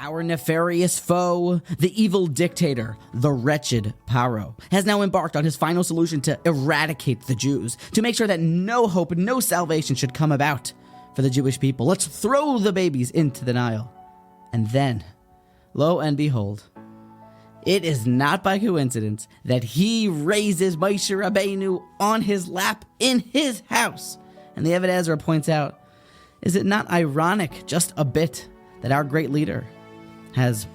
Our nefarious foe, the evil dictator, the wretched Paro, has now embarked on his final solution to eradicate the Jews, to make sure that no hope and no salvation should come about for the Jewish people. Let's throw the babies into the Nile. And then, lo and behold, it is not by coincidence that he raises Moshe Rabbeinu on his lap in his house. And the Ezra points out, is it not ironic just a bit that our great leader has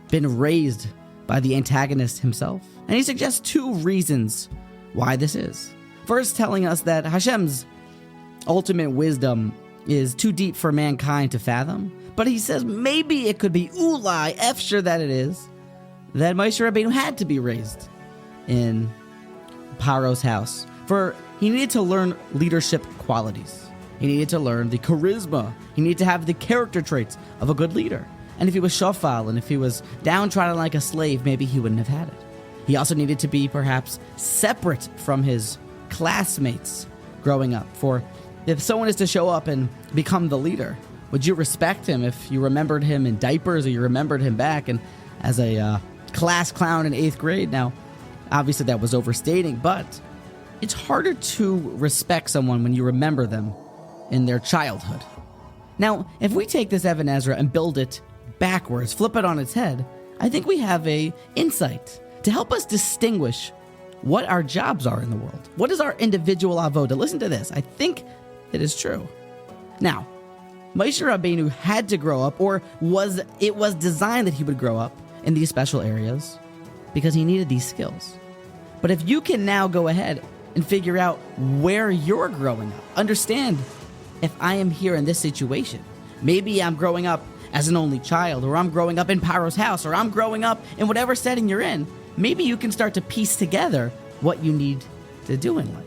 been raised by the antagonist himself? And he suggests two reasons why this is. First, telling us that Hashem's ultimate wisdom is too deep for mankind to fathom. But he says maybe it could be ulai, efshar that it is, that Moshe Rabbeinu had to be raised in Paro's house. For he needed to learn leadership qualities. He needed to learn the charisma. He needed to have the character traits of a good leader. And if he was shofal, and if he was downtrodden like a slave, maybe he wouldn't have had it. He also needed to be perhaps separate from his classmates growing up. For if someone is to show up and become the leader, would you respect him if you remembered him in diapers or you remembered him back and as a class clown in 8th grade? Now, obviously that was overstating, but it's harder to respect someone when you remember them in their childhood. Now, if we take this Ezra and build it backwards, flip it on its head, I think we have a insight to help us distinguish what our jobs are in the world. What is our individual avoda? Listen to this. I think it is true. Now, Moshe Rabbeinu had to grow up, or it was designed that he would grow up in these special areas because he needed these skills. But if you can now go ahead and figure out where you're growing up, understand if I am here in this situation, maybe I'm growing up as an only child, or I'm growing up in Paro's house, or I'm growing up in whatever setting you're in, maybe you can start to piece together what you need to do in life.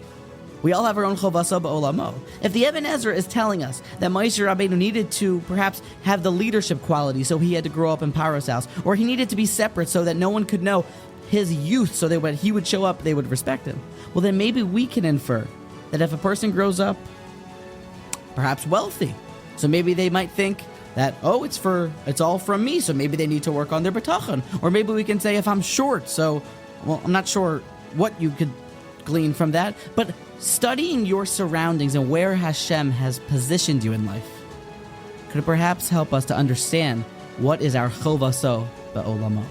We all have our own chovasa ba'olamo. If the Ezra is telling us that Moshe Rabbeinu needed to perhaps have the leadership quality, so he had to grow up in Paro's house, or he needed to be separate so that no one could know his youth, so that when he would show up, they would respect him, well, then maybe we can infer that if a person grows up perhaps wealthy, so maybe they might think that, oh, it's all from me, so maybe they need to work on their bitachon. Or maybe we can say if I'm short, so, well, I'm not sure what you could glean from that, but studying your surroundings and where Hashem has positioned you in life could perhaps help us to understand what is our chovaso ba'olamo.